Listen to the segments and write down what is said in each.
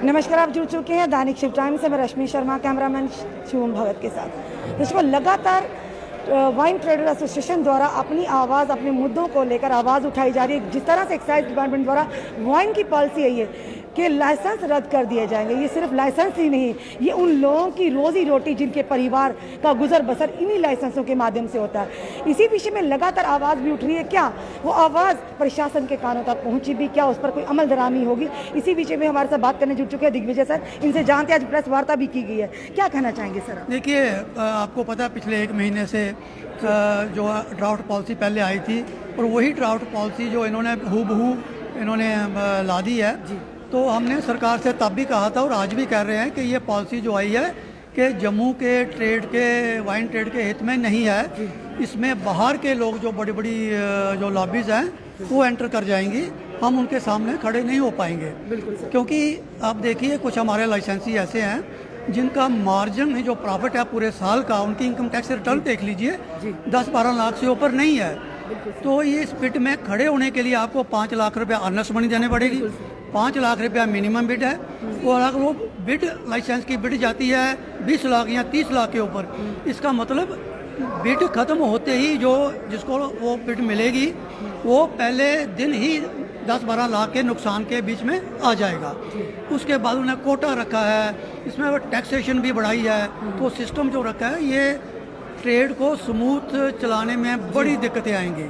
नमस्कार, आप जुड़ चुके हैं दैनिक शिव टाइम से। मैं रश्मि शर्मा, कैमरामैन शिवम भगत के साथ। दोस्तों, लगातार वाइन ट्रेडर एसोसिएशन द्वारा अपनी आवाज़, अपने मुद्दों को लेकर आवाज़ उठाई जा रही है। जिस तरह से एक्साइज डिपार्टमेंट द्वारा वाइन की पॉलिसी आई है कि लाइसेंस रद्द कर दिए जाएंगे। ये सिर्फ लाइसेंस ही नहीं, ये उन लोगों की रोजी रोटी, जिनके परिवार का गुजर बसर इन्हीं लाइसेंसों के माध्यम से होता है। इसी विषय में लगातार आवाज़ भी उठ रही है। क्या वो आवाज़ प्रशासन के कानों तक पहुंची भी? क्या उस पर कोई अमल दरामी होगी? इसी विषय में हमारे साथ बात करने जुट चुके हैं दिग्विजय सर। इनसे जानते आज प्रेस वार्ता भी की गई है, क्या कहना चाहेंगे सर? देखिए, आपको पता है पिछले एक महीने से जो ड्राफ्ट पॉलिसी पहले आई थी, और वही ड्राफ्ट पॉलिसी जो इन्होंने हूबहू इन्होंने ला दी है। तो हमने सरकार से तब भी कहा था और आज भी कह रहे हैं कि ये पॉलिसी जो आई है कि जम्मू के ट्रेड के वाइन ट्रेड के हित में नहीं है। इसमें बाहर के लोग जो बड़ी बड़ी जो लॉबीज़ हैं वो एंटर कर जाएंगी, हम उनके सामने खड़े नहीं हो पाएंगे। क्योंकि आप देखिए, कुछ हमारे लाइसेंसी ऐसे हैं जिनका मार्जिन है, जो प्रॉफिट है पूरे साल का, उनकी इनकम टैक्स रिटर्न देख लीजिए, 10-12 लाख से ऊपर नहीं है। तो ये इस बिड में खड़े होने के लिए आपको 5 लाख रुपया अर्नेस्ट मनी देने पड़ेगी। 5 लाख रुपया मिनिमम बिड है, और अगर वो बिड लाइसेंस की बिड जाती है 20 लाख या 30 लाख के ऊपर, इसका मतलब बिड खत्म होते ही जो जिसको वो बिड मिलेगी वो पहले दिन ही 10-12 लाख के नुकसान के बीच में आ जाएगा। उसके बाद उन्हें कोटा रखा है, इसमें टैक्सेशन भी बढ़ाई है। तो सिस्टम जो रखा है, ये ट्रेड को स्मूथ चलाने में बड़ी दिक्कतें आएंगी,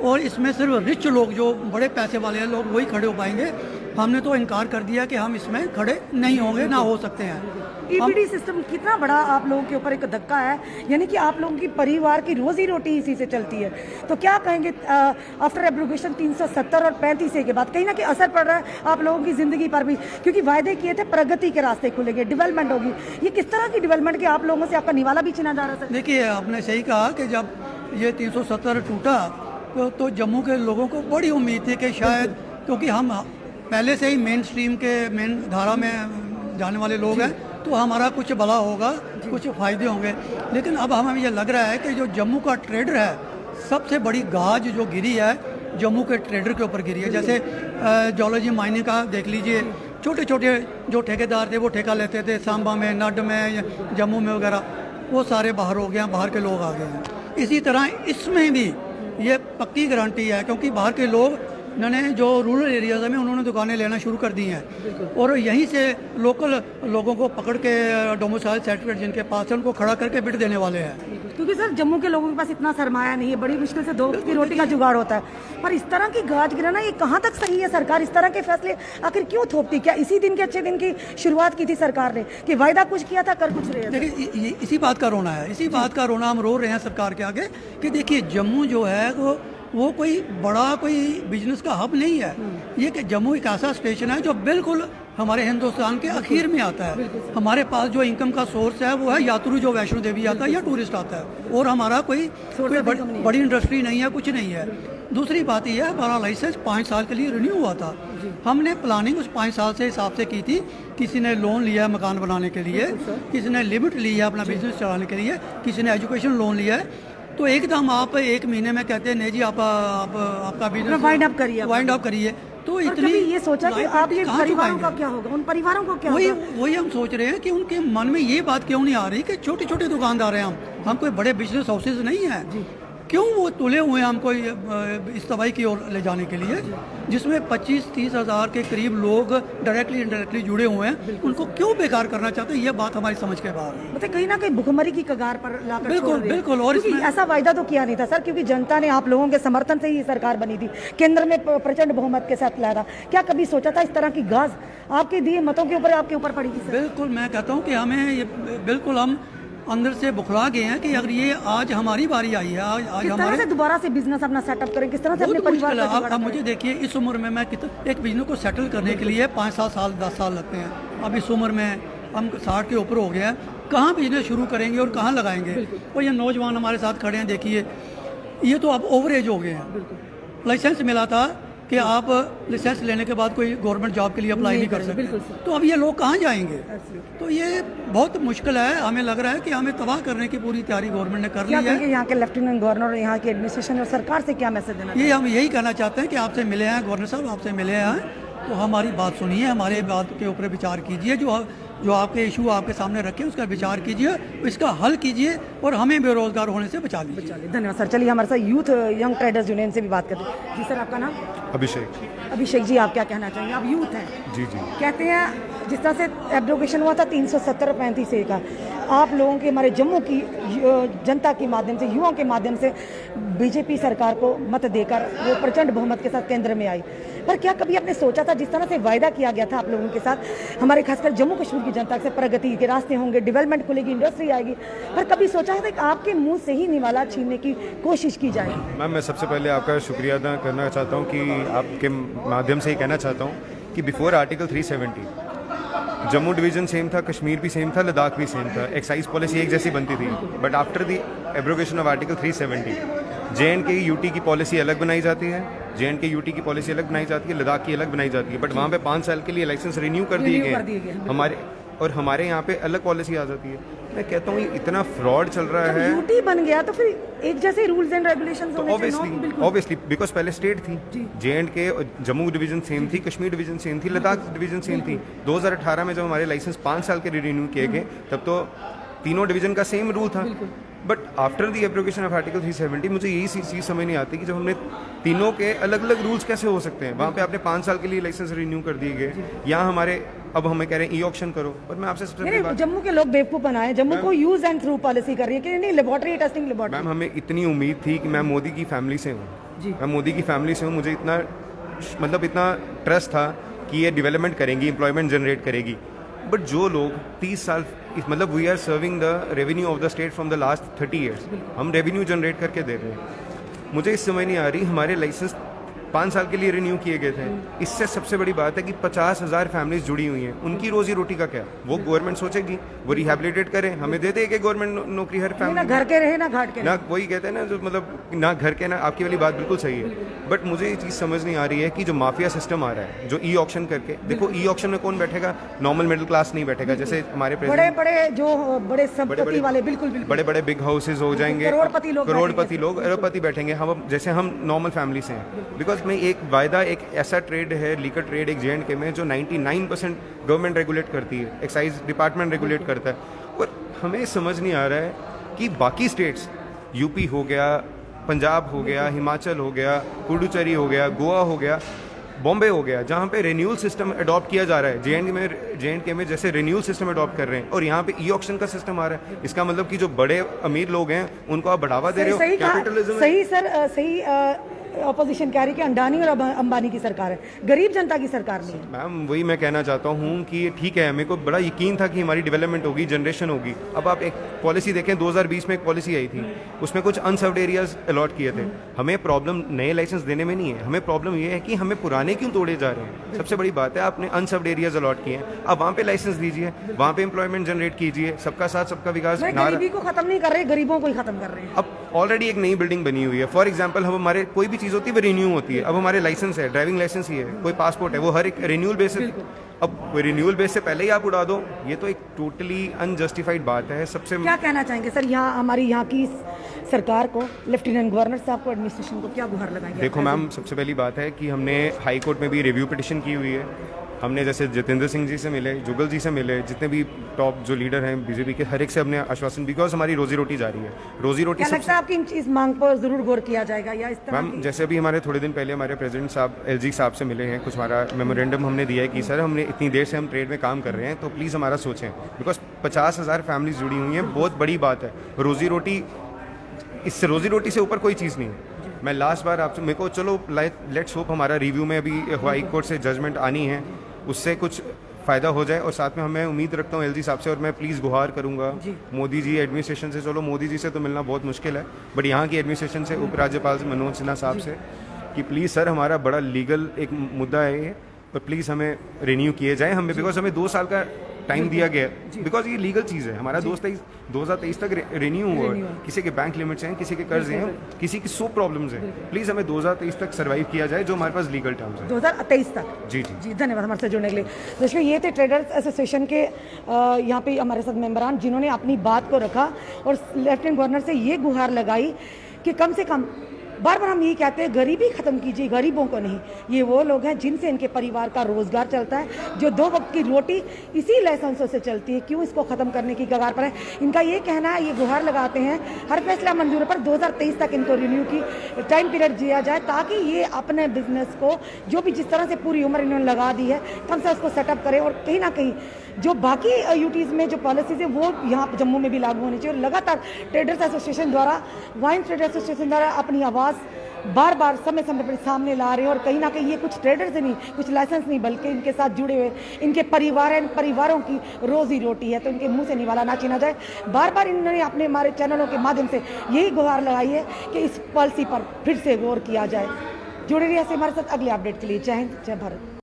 और इसमें सिर्फ रिच लोग, जो बड़े पैसे वाले हैं लोग, वही खड़े हो पाएंगे। हमने तो इनकार कर दिया कि हम इसमें खड़े नहीं होंगे, ना हो सकते हैं। ईपीडी सिस्टम कितना बड़ा आप लोगों के ऊपर एक धक्का है, यानी कि आप लोगों की परिवार की रोजी रोटी इसी से चलती है। तो क्या कहेंगे आफ्टर एब्रोगेशन 370 और 35A के बाद कहीं ना कहीं असर पड़ रहा है आप लोगों की जिंदगी पर भी? क्योंकि वायदे किए थे प्रगति के रास्ते खुलेंगे, डेवलपमेंट होगी। ये किस तरह की डेवलपमेंट के आप लोगों से आपका निवाला भी छीना जा रहा है? देखिए, आपने सही कहा कि जब ये 370 टूटा तो जम्मू के लोगों को बड़ी उम्मीद थी कि शायद, क्योंकि हम पहले से ही मेन स्ट्रीम के मेन धारा में जाने वाले लोग हैं, तो हमारा कुछ भला होगा, कुछ फ़ायदे होंगे। लेकिन अब हमें ये लग रहा है कि जो जम्मू का ट्रेडर है, सबसे बड़ी गाज जो गिरी है जम्मू के ट्रेडर के ऊपर गिरी है। जैसे जियोलॉजी माइनिंग का देख लीजिए, छोटे छोटे जो ठेकेदार थे वो ठेका लेते थे सांबा में, नड में, जम्मू में वगैरह, वो सारे बाहर हो गए हैं, बाहर के लोग आ गए हैं। इसी तरह इसमें भी ये पक्की गारंटी है, क्योंकि बाहर के लोग उन्होंने जो रूरल एरियाज़ में उन्होंने दुकानें लेना शुरू कर दी हैं, और यहीं से लोकल लोगों को पकड़ के डोमिसाइल सर्टिफिकेट जिनके पास है उनको खड़ा करके बिड देने वाले हैं। क्योंकि सर जम्मू के लोगों के पास इतना सरमाया नहीं है, बड़ी मुश्किल से 2 वक्त की रोटी का जुगाड़ होता है। पर इस तरह की गाज गिराना, ये कहाँ तक सही है? सरकार इस तरह के फैसले आखिर क्यों थोपती? क्या इसी दिन के अच्छे दिन की शुरुआत की थी सरकार ने कि वायदा कुछ किया था, कर कुछ रहे? देखिए, इसी बात का रोना है, इसी बात का रोना हम रो रहे हैं सरकार के आगे कि देखिए, जम्मू जो है वो कोई बड़ा कोई बिजनेस का हब नहीं है। ये कि जम्मू एक ऐसा स्टेशन है जो बिल्कुल हमारे हिंदुस्तान के आखिर में आता है। हमारे पास जो इनकम का सोर्स है वो है यात्रु जो वैष्णो देवी आता है या टूरिस्ट आता है, और हमारा कोई बड़ी इंडस्ट्री नहीं है, कुछ नहीं है। दूसरी बात यह है, हमारा लाइसेंस 5 साल के लिए रिन्यू हुआ था। हमने प्लानिंग उस 5 साल से हिसाब से की थी। किसी ने लोन लिया है मकान बनाने के लिए, किसी ने लिमिट ली है अपना बिजनेस चलाने के लिए, किसी ने एजुकेशन लोन लिया है। तो एकदम आप 1 महीने में कहते हैं नहीं जी, आपका बिजनेस वाइंड अप करिए। तो इतनी ये सोचा कि आपके परिवारों का क्या होगा, उन परिवारों को क्या होगा? वही हम सोच रहे हैं कि उनके मन में ये बात क्यों नहीं आ रही कि छोटे छोटे दुकानदार हैं हम कोई बड़े बिजनेस हाउसेज नहीं हैं। क्यों वो तुले हुए हैं हमको इस तबाही की ओर ले जाने के लिए, जिसमें 25-30 हज़ार के करीब लोग डायरेक्टली इनडायरेक्टली जुड़े हुए हैं, उनको क्यों बेकार करना चाहते हैं? ये बात हमारी समझ के बाहर है। मतलब कहीं ना कहीं भुखमरी की कगार पर लाकर बिल्कुल। और ऐसा वायदा तो किया नहीं था सर, क्योंकि जनता ने आप लोगों के समर्थन से ही सरकार बनी थी, केंद्र में प्रचंड बहुमत के साथ लाया था। क्या कभी सोचा था इस तरह की गाज आपके दिए मतों के ऊपर आपके ऊपर पड़ेगी? बिल्कुल, मैं कहता हूँ कि हमें ये बिल्कुल हम अंदर से बुखला गए हैं कि अगर ये आज हमारी बारी आई है, आज हमारे से दोबारा से बिजनेस अपना सेटअप करें, किस तरह से अपने परिवार का? अब मुझे देखिए, इस उम्र में मैं एक बिजनेस को सेटल करने के लिए 5-7 साल 10 साल लगते हैं। अब इस उम्र में हम 60 के ऊपर हो गए हैं, कहाँ बिजनेस शुरू करेंगे और कहाँ लगाएंगे? और ये नौजवान हमारे साथ खड़े हैं, देखिए, ये तो अब ओवर एज हो गए हैं। लाइसेंस मिला था कि आप लाइसेंस लेने के बाद कोई गवर्नमेंट जॉब के लिए अप्लाई नहीं कर सकते, तो अब ये लोग कहाँ जाएंगे? तो ये बहुत मुश्किल है। हमें लग रहा है कि हमें तबाह करने की पूरी तैयारी गवर्नमेंट ने कर ली है। यहाँ के लेफ्टिनेंट गवर्नर और यहाँ की एडमिनिस्ट्रेशन और सरकार से क्या मैसेज देना? हम यही कहना चाहते हैं कि आपसे मिले हैं गवर्नर साहब, आपसे मिले हैं तो हमारी बात सुनिए, हमारे बात के ऊपर विचार कीजिए, जो आपके इशू आपके सामने रखे उसका विचार कीजिए, इसका हल कीजिए और हमें बेरोजगार होने से बचा लीजिए। चलिए, धन्यवाद सर। चलिए हमारे साथ यूथ यंग ट्रेडर्स यूनियन से भी बात करते हैं। जी सर, आपका नाम? अभिषेक जी, आप क्या कहना चाहेंगे? आप यूथ हैं। जी कहते हैं जिस तरह से एब्रोगेशन हुआ था 370-35 का, आप लोगों के, हमारे जम्मू की जनता के माध्यम से, युवाओं के माध्यम से बीजेपी सरकार को मत देकर वो प्रचंड बहुमत के साथ केंद्र में आई। पर क्या कभी आपने सोचा था, जिस तरह से वायदा किया गया था आप लोगों के साथ, हमारे खासकर जम्मू कश्मीर की जनता से, प्रगति के रास्ते होंगे, डेवलपमेंट खुलेगी, इंडस्ट्री आएगी, पर कभी सोचा था कि आपके मुंह से ही निवाला छीनने की कोशिश की जाएगी? मैम, मैं सबसे पहले आपका शुक्रिया अदा करना चाहता हूँ कि आपके माध्यम से ही कहना चाहता हूँ कि before article 370 Jammu division same था, कश्मीर भी सेम था, लद्दाख भी सेम था, एक्साइज पॉलिसी एक जैसी बनती थी। But after the abrogation of article 370 JNK UT की पॉलिसी अलग बनाई जाती है, JNK यूटी की पॉलिसी अलग बनाई जाती है, लद्दाख की अलग बनाई जाती है। बट वहाँ पे 5 साल के लिए लाइसेंस रिन्यू कर दिए गए हमारे यहाँ पे अलग पॉलिसी आ जाती है। मैं कहता हूँ इतना फ्रॉड चल रहा है। यूटी बन गया तो फिर एक जैसे रूल्स एंड रेगुलेशंस होने चाहिए। ऑब्वियसली बिकॉज पहले स्टेट थी, JNK जम्मू डिवीजन सेम थी, कश्मीर डिवीजन सेम थी, लद्दाख डिवीजन सेम थी। 2018 में जब हमारे लाइसेंस 5 साल के रिन्यू किए गए तब तो तीनों डिवीजन का सेम रूल था। But after the application of article 370 मुझे यही चीज़ समझ नहीं आती कि जब हमने तीनों के अलग अलग रूल्स कैसे हो सकते हैं। वहाँ पे आपने 5 साल के लिए लाइसेंस रिन्यू कर दिए गए, यहाँ हमारे अब हमें कह रहे हैं ई-ऑक्शन करो। और मैं आपसे सबसे बात, जम्मू के लोग बेवकूफ बनाए, जम्मू को यूज एंड थ्रू पॉलिसी कर रही है कि नहीं, लेबोरेटरी टेस्टिंग लेबोरेटरी। मैम, हमें इतनी उम्मीद थी कि मैं मोदी की फैमिली से हूँ, मैं मोदी की फैमिली से हूँ, मुझे इतना इतना ट्रस्ट था कि ये डेवलपमेंट करेंगी, एम्प्लॉयमेंट जनरेट करेगी। बट जो लोग 30 साल we are serving the revenue of the state from the last 30 years, हम रेवेन्यू जनरेट करके दे रहे हैं। मुझे इस समझ नहीं आ रही, हमारे लाइसेंस 5 साल के लिए रिन्यू किए गए थे। इससे सबसे बड़ी बात है कि 50,000 फैमिलीज जुड़ी हुई हैं, उनकी रोजी रोटी का क्या? वो गवर्नमेंट सोचेगी, वो रिहेबिलिटेट करे, हमें दे देगी गवर्नमेंट नौकरी हर फैमिली। ना घर के रहे ना घाट के, ना वही कहते हैं ना, जो ना घर के ना, आपकी वाली बात बिल्कुल सही है। बट मुझे ये चीज़ समझ नहीं आ रही है कि जो माफिया सिस्टम आ रहा है, जो ई-ऑक्शन करके, देखो ई-ऑक्शन में कौन बैठेगा? नॉर्मल मिडिल क्लास नहीं बैठेगा। जैसे हमारे बड़े संपत्ति वाले, बिल्कुल बड़े बिग हाउसेज हो जाएंगे, करोड़पति लोग अरबपति बैठेंगे। हम जैसे हम नॉर्मल फैमिली से हैं। बिकॉज मैं एक वायदा, एक ऐसा ट्रेड है, लीकर ट्रेड एक JNK में, जो 99% गवर्नमेंट रेगुलेट करती है, एक्साइज डिपार्टमेंट रेगुलेट करता है। और हमें समझ नहीं आ रहा है कि बाकी स्टेट्स, यूपी हो गया, पंजाब हो गया, हिमाचल हो गया, पुडुचेरी हो गया, गोवा हो गया, बॉम्बे हो गया, जहाँ पे रिन्यूअल सिस्टम अडॉप्ट किया जा रहा है। JNK में जैसे रिन्यूअल सिस्टम अडॉप्ट कर रहे हैं और यहाँ पे ई-ऑक्शन का सिस्टम आ रहा है। इसका मतलब कि जो बड़े अमीर लोग हैं उनको आप बढ़ावा दे रहे हो। कैपिटलिज्म सही सर, सही अपोजिशन कह रही कि अंडानी और अंबानी की सरकार है, गरीब जनता की सरकार नहीं है। मैम, वही मैं कहना चाहता हूँ कि ठीक है, मेरे को बड़ा यकीन था कि हमारी डेवलपमेंट होगी, जनरेशन होगी। अब आप एक पॉलिसी देखें, 2020 में एक पॉलिसी आई थी, उसमें कुछ अनसर्व्ड एरियाज अलॉट किए थे। हमें प्रॉब्लम नए लाइसेंस देने में नहीं है, हमें प्रॉब्लम ये है कि हमें पुराने क्यों तोड़े जा रहे हैं। सबसे बड़ी बात है, आपने अनसर्व्ड एरियाज अलॉट किए हैं, अब वहाँ पे लाइसेंस दीजिए, वहाँ पे एम्प्लॉयमेंट जनरेट कीजिए। सबका साथ सबका विकास। गरीबी को खत्म नहीं कर रहे, गरीबों को ही खत्म कर रहे हैं। अब ऑलरेडी एक नई बिल्डिंग बनी हुई है। फॉर एग्जाम्पल, हम हमारे कोई भी चीज़ होती है वो रिन्यू होती है। अब हमारे लाइसेंस है, ड्राइविंग लाइसेंस ही है, कोई पासपोर्ट है, वो हर एक रिन्यूअल बेस से, अब रिन्यूअल बेस से पहले ही आप उड़ा दो, ये तो एक टोटली अनजस्टिफाइड बात है। सबसे क्या कहना चाहेंगे सर, यहाँ हमारी यहाँ की सरकार को, लेफ्टिनेंट गवर्नर साहब को, एडमिनिस्ट्रेशन को क्या गुहार लगाएंगे? देखो मैम, सबसे पहली बात है कि हमने हाई कोर्ट में भी रिव्यू पिटिशन की हुई है। हमने जैसे जितेंद्र सिंह जी से मिले, जुगल जी से मिले, जितने भी टॉप जो लीडर हैं बीजेपी के, हर एक से हमने आश्वासन, बिकॉज हमारी रोजी रोटी जा रही है। रोजी रोटी लगता है आपकी इस मांग पर जरूर गौर किया जाएगा या इस तरह? मैम, जैसे अभी हमारे थोड़े दिन पहले हमारे प्रेसिडेंट साहब LG साहब से मिले हैं, कुछ हमारा मेमोरेंडम हमने दिया है कि सर, हमने इतनी देर से हम ट्रेड में काम कर रहे हैं, तो प्लीज़ हमारा सोचें। बिकॉज 50,000 फैमिलीज जुड़ी हुई हैं, बहुत बड़ी बात है। रोजी रोटी, इससे रोजी रोटी से ऊपर कोई चीज़ नहीं है। मैं लास्ट बार आपसे, मेरे को चलो लेट्स होप हमारा रिव्यू में अभी हाई कोर्ट से जजमेंट आनी है, उससे कुछ फ़ायदा हो जाए। और साथ में हमें उम्मीद रखता हूँ LG साहब से, और मैं प्लीज़ गुहार करूँगा मोदी जी एडमिनिस्ट्रेशन से, चलो मोदी जी से तो मिलना बहुत मुश्किल है, बट यहाँ की एडमिनिस्ट्रेशन से, उपराज्यपाल से मनोज सिन्हा साहब से, कि प्लीज़ सर, हमारा बड़ा लीगल एक मुद्दा है ये, और प्लीज़ हमें रिन्यू किए जाए। हमें बिकॉज हमें 2 साल का टाइम दिया गया, बिकॉज ये लीगल चीज़ है। हमारा 2023 तक रिन्यू हुआ है। किसी के बैंक लिमिट्स हैं, किसी के कर्ज हैं, किसी की 100 प्रॉब्लम्स हैं। प्लीज़ हमें 2023 तक सर्वाइव किया जाए, जो हमारे पास लीगल टर्म्स है। 2023 तक? जी जी जी, धन्यवाद हमारे साथ जुड़ने के लिए। दोस्तों, ये थे ट्रेडर्स एसोसिएशन के यहाँ पे हमारे साथ मेंबरान, जिन्होंने अपनी बात को रखा और लेफ्टिनेंट गवर्नर से ये गुहार लगाई कि कम से कम बार बार हम यही कहते हैं गरीबी ख़त्म कीजिए, गरीबों को नहीं। ये वो लोग हैं जिनसे इनके परिवार का रोज़गार चलता है, जो 2 वक्त की रोटी इसी लाइसेंसों से चलती है। क्यों इसको ख़त्म करने की कगार पर है? इनका ये कहना है, ये गुहार लगाते हैं हर फैसला मंजूर पर 2023 तक इनको रिन्यू की टाइम पीरियड दिया जाए, ताकि ये अपने बिजनेस को जो भी जिस तरह से पूरी उम्र इन्होंने लगा दी है कम से उसको सेटअप करें। और कहीं ना कहीं जो बाकी यूटीज़ में जो पॉलिसीज़ है वो यहाँ जम्मू में भी लागू होनी चाहिए। और लगातार ट्रेडर्स एसोसिएशन द्वारा, वाइन ट्रेडर्स एसोसिएशन द्वारा अपनी आवाज़ बार बार समय समय पर सामने ला रहे हैं। और कहीं ना कहीं ये कुछ ट्रेडर्स नहीं, कुछ लाइसेंस नहीं, बल्कि इनके साथ जुड़े हुए इनके परिवारों की रोजी रोटी है, तो इनके मुंह से निवाला ना छीना जाए। बार बार इन्होंने अपने हमारे चैनलों के माध्यम से यही गुहार लगाई है कि इस पॉलिसी पर फिर से गौर किया जाए। जुड़े रहिए हमारे साथ अगले अपडेट के लिए। जय हिंद, जय भारत।